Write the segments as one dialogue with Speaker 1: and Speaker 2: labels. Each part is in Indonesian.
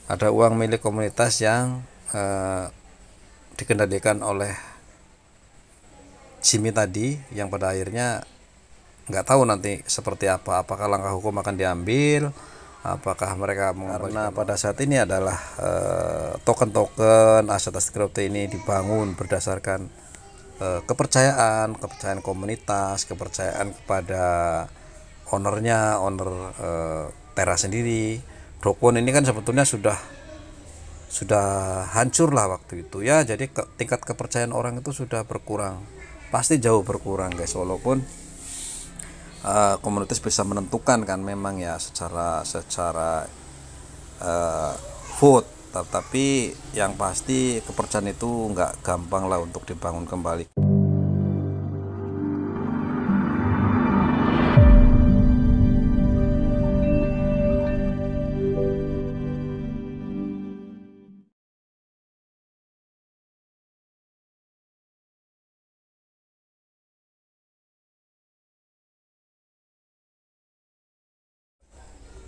Speaker 1: ada uang milik komunitas yang dikendalikan oleh Jimmy tadi, yang pada akhirnya nggak tahu nanti seperti apa, apakah langkah hukum akan diambil, apakah mereka karena pada saat ini adalah token-token aset-aset kripto ini dibangun berdasarkan kepercayaan komunitas, kepercayaan kepada owner Terra sendiri. Dropon ini kan sebetulnya sudah hancur lah waktu itu ya, jadi tingkat kepercayaan orang itu sudah berkurang, pasti jauh berkurang guys, walaupun komunitas bisa menentukan kan memang ya secara vote, tapi yang pasti kepercayaan itu nggak gampang lah untuk dibangun kembali.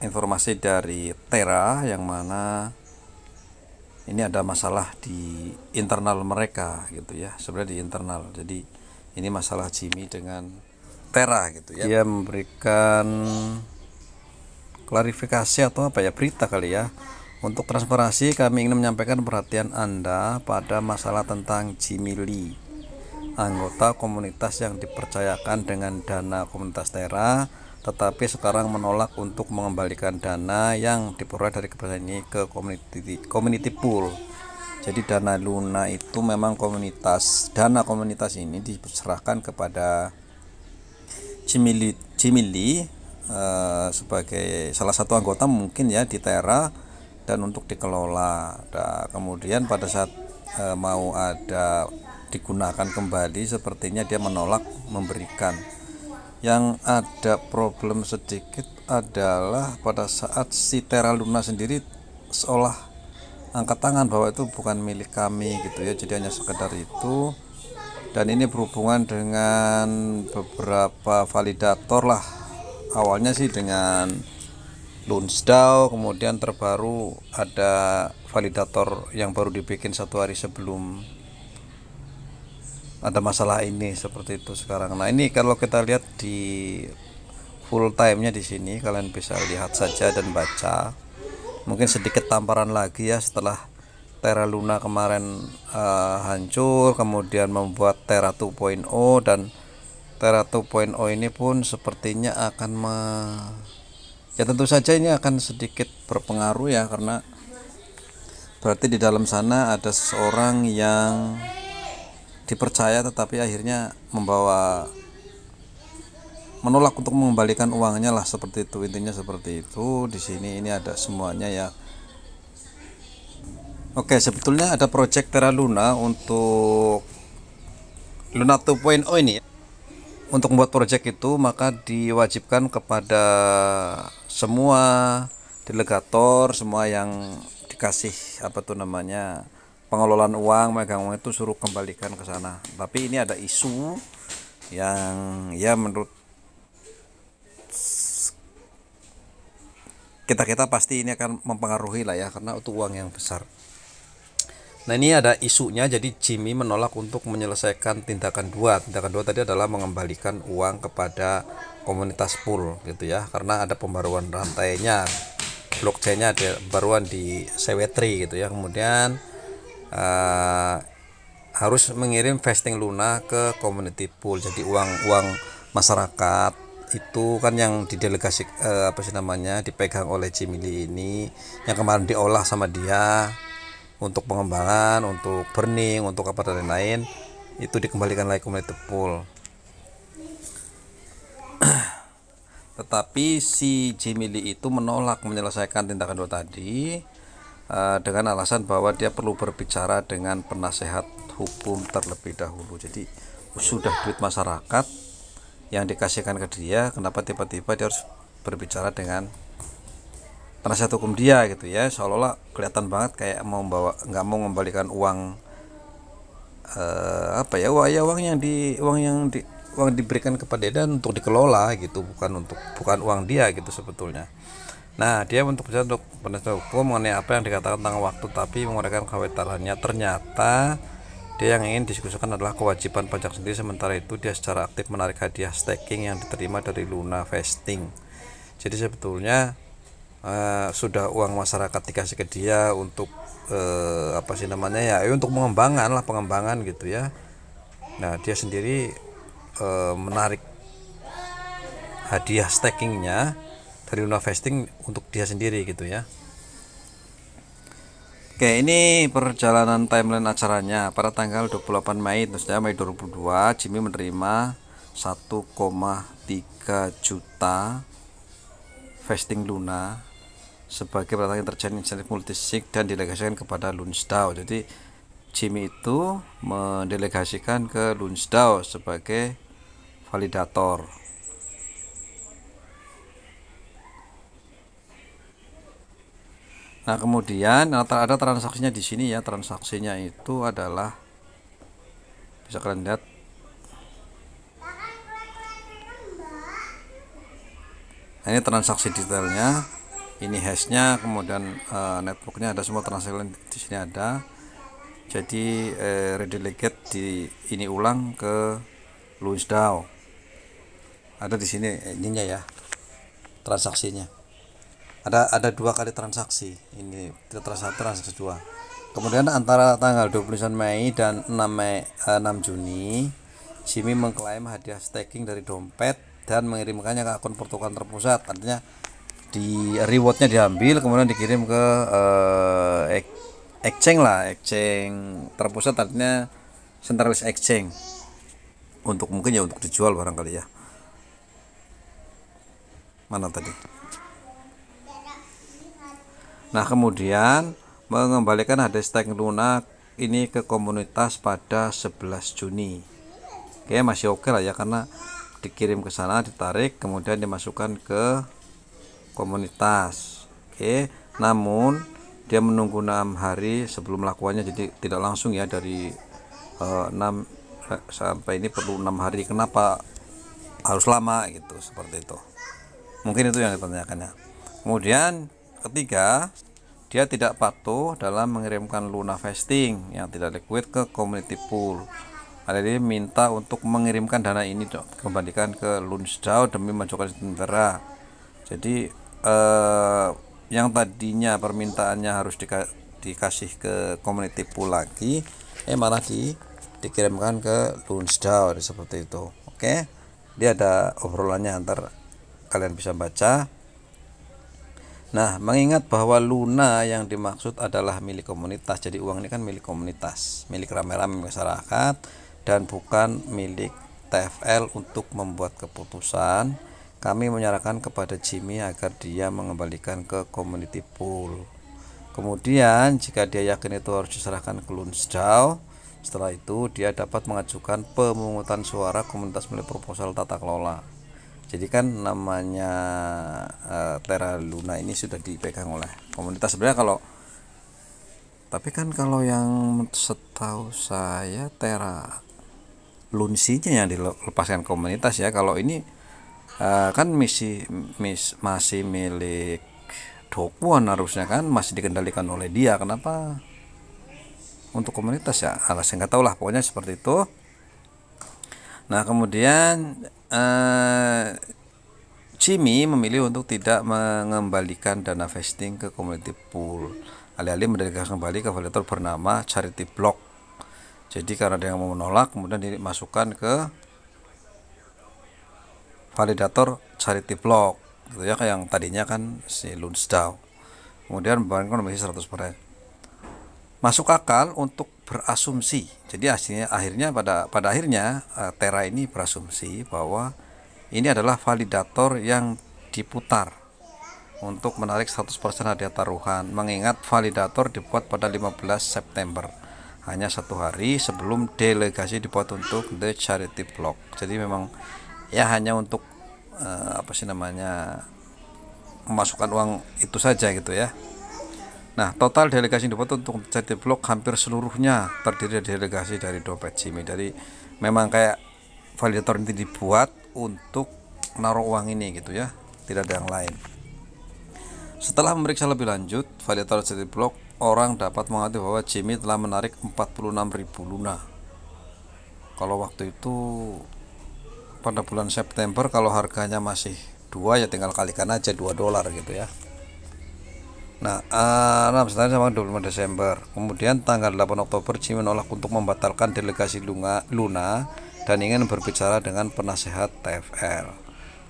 Speaker 1: Informasi dari Terra yang mana ini ada masalah di internal mereka gitu ya, sebenarnya di internal. Jadi ini masalah Jimmy dengan Terra gitu ya. Dia memberikan klarifikasi atau apa ya, berita kali ya. Untuk transparansi, kami ingin menyampaikan perhatian Anda pada masalah tentang Jimmy Lee, anggota komunitas yang dipercayakan dengan dana komunitas Terra, tetapi sekarang menolak untuk mengembalikan dana yang diperoleh dari kebebasan ini ke community pool. Jadi dana Luna itu memang dana komunitas ini diserahkan kepada Jimmy Lee sebagai salah satu anggota mungkin ya di Terra, dan untuk dikelola. Kemudian pada saat mau ada digunakan kembali, sepertinya dia menolak memberikan. Yang ada problem sedikit adalah pada saat si Terra Luna sendiri seolah angkat tangan bahwa itu bukan milik kami gitu ya, jadi hanya sekedar itu. Dan ini berhubungan dengan beberapa validator lah, awalnya sih dengan Lonsdale, kemudian terbaru ada validator yang baru dibikin 1 hari sebelum ada masalah ini, seperti itu sekarang. Nah ini kalau kita lihat di full time-nya di sini, kalian bisa lihat saja dan baca. Mungkin sedikit tamparan lagi ya, setelah Terra Luna kemarin hancur, kemudian membuat Terra 2.0, dan Terra 2.0 ini pun sepertinya akan ya tentu saja ini akan sedikit berpengaruh ya, karena berarti di dalam sana ada seseorang yang dipercaya tetapi akhirnya menolak untuk mengembalikan uangnya lah, seperti itu intinya, seperti itu. Di sini ini ada semuanya ya. Oke, sebetulnya ada project Terra Luna untuk Luna 2.0 ini ya. Untuk membuat project itu maka diwajibkan kepada semua delegator, semua yang dikasih pengelolaan uang, megang uang itu, suruh kembalikan ke sana. Tapi ini ada isu yang ya menurut kita pasti ini akan mempengaruhi lah ya, karena itu uang yang besar. Nah ini ada isunya, jadi Jimmy menolak untuk menyelesaikan tindakan dua tadi adalah mengembalikan uang kepada komunitas pool gitu ya, karena ada pembaruan rantainya, blockchainnya ada pembaruan di CW3 gitu ya. Kemudian harus mengirim vesting Luna ke community pool. Jadi uang masyarakat itu kan yang didelegasi dipegang oleh Jimmy Lee ini, yang kemarin diolah sama dia untuk pengembangan, untuk burning, untuk apa dan lain-lain, itu dikembalikan lagi community pool. Tetapi si Jimmy Lee itu menolak menyelesaikan tindakan dua tadi dengan alasan bahwa dia perlu berbicara dengan penasehat hukum terlebih dahulu. Jadi sudah duit masyarakat yang dikasihkan ke dia, kenapa tiba-tiba dia harus berbicara dengan penasihat hukum dia gitu ya, seolah-olah kelihatan banget kayak nggak mau membalikan uang uang diberikan kepada dia dan untuk dikelola gitu, bukan uang dia gitu sebetulnya. Nah, dia untuk penasihat hukum mengenai apa yang dikatakan tentang waktu, tapi menguraikan kekhawatirannya. Ternyata dia yang ingin diskusikan adalah kewajiban pajak sendiri, sementara itu dia secara aktif menarik hadiah staking yang diterima dari Luna Vesting. Jadi sebetulnya sudah uang masyarakat dikasih ke dia untuk apa sih namanya ya, untuk pengembangan gitu ya. Nah, dia sendiri menarik hadiah stakingnya dari Luna Vesting untuk dia sendiri gitu ya. Oke, ini perjalanan timeline acaranya. Pada tanggal 28 Mei, maksudnya Mei 2022, Jimmy menerima 1,3 juta vesting Luna sebagai pertanyaan terjadi insentif multisig dan delegasikan kepada Lunsdao. Jadi Jimmy itu mendelegasikan ke Lunsdao sebagai validator. Nah, kemudian ada transaksinya di sini ya. Transaksinya itu adalah, bisa kalian lihat, nah, ini transaksi detailnya, ini hashnya, kemudian networknya ada, semua transaksi di sini ada. Jadi redelegate di ini ulang ke Lunsdao, ada di sini ininya ya, transaksinya. Ada 2 kali transaksi, ini transaksi 2. Kemudian antara tanggal 29 Mei dan 6 Juni, Jimmy mengklaim hadiah staking dari dompet dan mengirimkannya ke akun pertukaran terpusat. Artinya di rewardnya diambil kemudian dikirim ke exchange terpusat, artinya centralized exchange, untuk mungkin ya untuk dijual barangkali ya. Mana tadi? Nah, kemudian mengembalikan hadiah staking Luna ini ke komunitas pada 11 Juni. Oke, masih oke lah ya, karena dikirim ke sana, ditarik, kemudian dimasukkan ke komunitas. Oke, namun dia menunggu 6 hari sebelum melakukannya, jadi tidak langsung ya, dari 6 sampai ini perlu 6 hari. Kenapa harus lama gitu, seperti itu. Mungkin itu yang ditanyakannya. Kemudian ketiga, dia tidak patuh dalam mengirimkan Luna Vesting yang tidak liquid ke community pool. Jadi minta untuk mengirimkan dana ini kembalikan ke Lunsdao demi mengajukan tentara. Jadi yang tadinya permintaannya harus dikasih ke community pool lagi, malah dikirimkan ke Lunsdao, seperti itu. Oke, dia ada obrolannya, antar kalian bisa baca. Nah, mengingat bahwa Luna yang dimaksud adalah milik komunitas, jadi uang ini kan milik komunitas, milik rame-rame masyarakat, dan bukan milik TFL untuk membuat keputusan, kami menyarankan kepada Jimmy agar dia mengembalikan ke community pool. Kemudian jika dia yakin itu harus diserahkan ke Lunsdao, setelah itu dia dapat mengajukan pemungutan suara komunitas melalui proposal tata kelola. Jadi kan namanya Terra Luna ini sudah dipegang oleh komunitas sebenarnya. Tapi kan kalau yang setahu saya Terra Lunsinya yang dilepaskan komunitas ya. Kalau ini kan masih milik Dokuan, harusnya kan masih dikendalikan oleh dia. Kenapa untuk komunitas ya? Alasan nggak tahu lah, pokoknya seperti itu. Nah, kemudian Jimmy memilih untuk tidak mengembalikan dana vesting ke community pool, alih-alih mendelegasikan kembali ke validator bernama Charity Block. Jadi karena dia mau menolak, kemudian dimasukkan ke validator Charity Block gitu ya, kayak yang tadinya kan si Lunsdao. Kemudian membebankan komisi 100%. Masuk akal untuk berasumsi. Jadi akhirnya pada akhirnya Terra ini berasumsi bahwa ini adalah validator yang diputar untuk menarik 100% hadiah taruhan, mengingat validator dibuat pada 15 September, hanya 1 hari sebelum delegasi dibuat untuk The Charity Block. Jadi memang ya hanya untuk memasukkan uang itu saja gitu ya. Nah, total delegasi yang dibuat untuk Charity Block hampir seluruhnya terdiri dari delegasi dari dompet Jimmy. Jadi memang kayak validator ini dibuat untuk menaruh uang ini gitu ya, tidak ada yang lain. Setelah memeriksa lebih lanjut validator City Block, orang dapat mengerti bahwa Jimmy telah menarik 46.000 Luna. Kalau waktu itu pada bulan September, kalau harganya masih 2 ya tinggal kalikan aja $2 gitu ya. Nah, 6 sama 25 Desember. Kemudian tanggal 8 Oktober Jimmy menolak untuk membatalkan delegasi Luna dan ingin berbicara dengan penasehat TFL.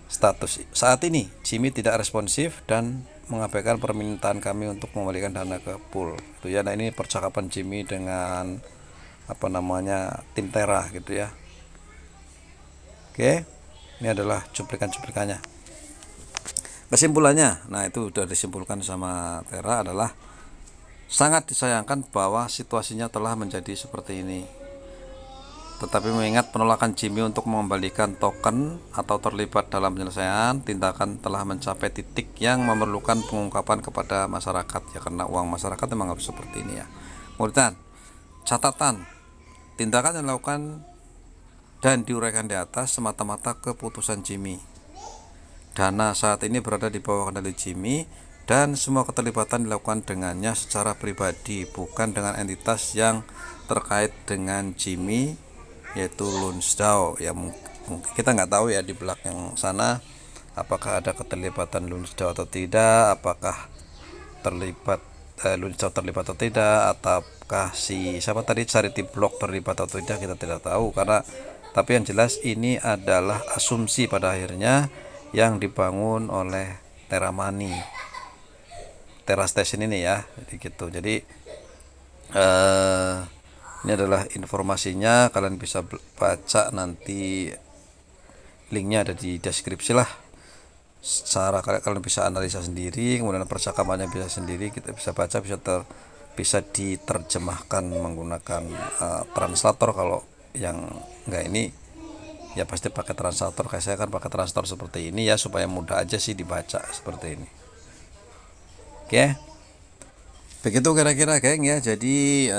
Speaker 1: Status saat ini Jimmy tidak responsif dan mengabaikan permintaan kami untuk mengembalikan dana ke pool. Itu ya. Nah, ini percakapan Jimmy dengan tim Tera gitu ya. Oke. Ini adalah cuplikan-cuplikannya. Kesimpulannya, nah itu sudah disimpulkan sama Tera adalah sangat disayangkan bahwa situasinya telah menjadi seperti ini. Tetapi mengingat penolakan Jimmy untuk mengembalikan token atau terlibat dalam penyelesaian tindakan telah mencapai titik yang memerlukan pengungkapan kepada masyarakat ya, karena uang masyarakat memang harus seperti ini ya. Kemudian catatan, tindakan yang dilakukan dan diuraikan di atas semata-mata keputusan Jimmy. Dana saat ini berada di bawah kendali Jimmy dan semua keterlibatan dilakukan dengannya secara pribadi, bukan dengan entitas yang terkait dengan Jimmy, yaitu Lunsdao. Ya mungkin kita nggak tahu ya di belakang sana apakah ada keterlibatan Lunsdao atau tidak, apakah Lunsdao terlibat atau tidak, ataukah si siapa tadi Charity Block terlibat atau tidak, kita tidak tahu. Karena tapi yang jelas ini adalah asumsi pada akhirnya yang dibangun oleh Teramani, Tera Station ini ya. Jadi gitu. Jadi ini adalah informasinya, kalian bisa baca nanti, linknya ada di deskripsi lah. Secara kalian bisa analisa sendiri, kemudian percakapannya bisa sendiri, kita bisa baca, bisa diterjemahkan menggunakan translator. Kalau yang enggak ini ya pasti pakai translator, kayak saya kan pakai translator seperti ini ya, supaya mudah aja sih dibaca seperti ini. Oke, begitu kira-kira geng ya. Jadi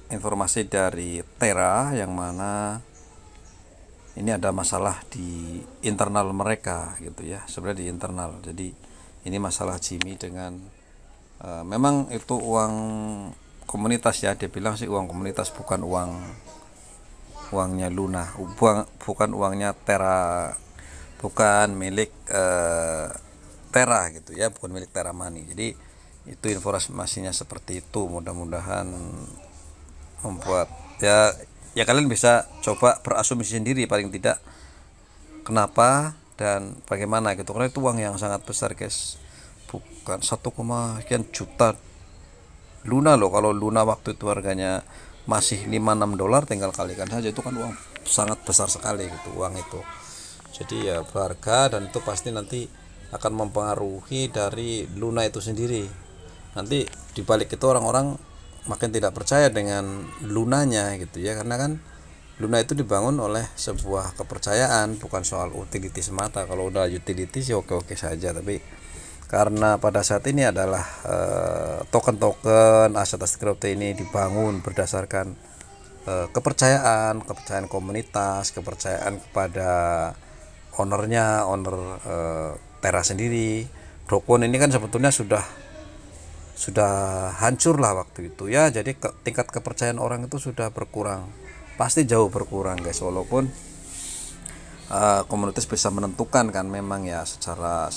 Speaker 1: informasi dari Tera yang mana ini ada masalah di internal mereka gitu ya, sebenarnya di internal. Jadi ini masalah Jimmy dengan memang itu uang komunitas ya, dia bilang sih uang komunitas, bukan uangnya Luna, bukan uangnya Tera, bukan milik Tera gitu ya, bukan milik Teramani. Jadi itu informasinya seperti itu. Mudah-mudahan membuat ya kalian bisa coba berasumsi sendiri paling tidak kenapa dan bagaimana gitu, karena itu uang yang sangat besar guys, bukan 1, sekian juta Luna loh. Kalau Luna waktu itu harganya masih $5-6, tinggal kalikan saja, itu kan uang sangat besar sekali gitu uang itu. Jadi ya berharga, dan itu pasti nanti akan mempengaruhi dari Luna itu sendiri. Nanti dibalik itu orang-orang makin tidak percaya dengan Lunanya gitu ya, karena kan Luna itu dibangun oleh sebuah kepercayaan, bukan soal utility semata. Kalau udah utility sih oke-oke saja, tapi karena pada saat ini adalah token-token aset-aset kripto ini dibangun berdasarkan kepercayaan komunitas, kepercayaan kepada owner Tera sendiri. Dokon ini kan sebetulnya sudah hancur lah waktu itu ya. Jadi tingkat kepercayaan orang itu sudah berkurang, pasti jauh berkurang guys. Walaupun komunitas bisa menentukan kan memang ya secara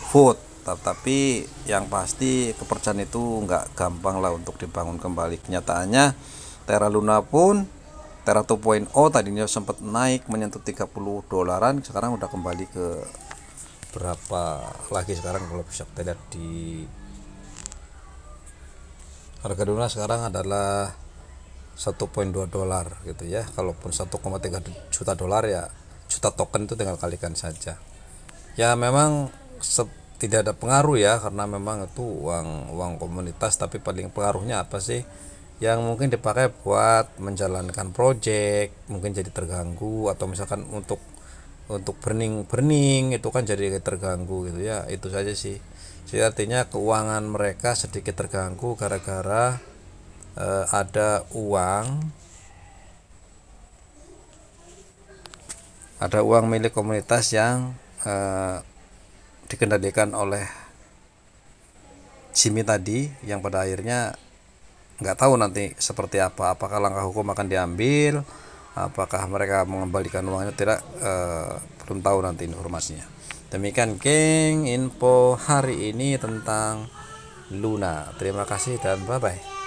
Speaker 1: vote, tapi yang pasti kepercayaan itu nggak gampang lah untuk dibangun kembali. Kenyataannya Terra Luna pun, Terra 2.0 tadinya sempat naik menyentuh $30, sekarang udah kembali ke berapa lagi sekarang. Kalau bisa kita lihat di harga Luna sekarang adalah $1.2 gitu ya. Kalaupun $1.3 juta ya, juta token itu tinggal kalikan saja. Ya memang tidak ada pengaruh ya, karena memang itu uang komunitas. Tapi paling pengaruhnya apa sih? Yang mungkin dipakai buat menjalankan project mungkin jadi terganggu, atau misalkan untuk burning itu kan jadi terganggu gitu ya. Itu saja sih. Jadi artinya keuangan mereka sedikit terganggu gara-gara ada uang milik komunitas yang dikendalikan oleh Jimmy tadi, yang pada akhirnya nggak tahu nanti seperti apa, apakah langkah hukum akan diambil, apakah mereka mengembalikan uangnya tidak, belum tahu nanti informasinya. Demikian King info hari ini tentang Luna. Terima kasih dan bye bye.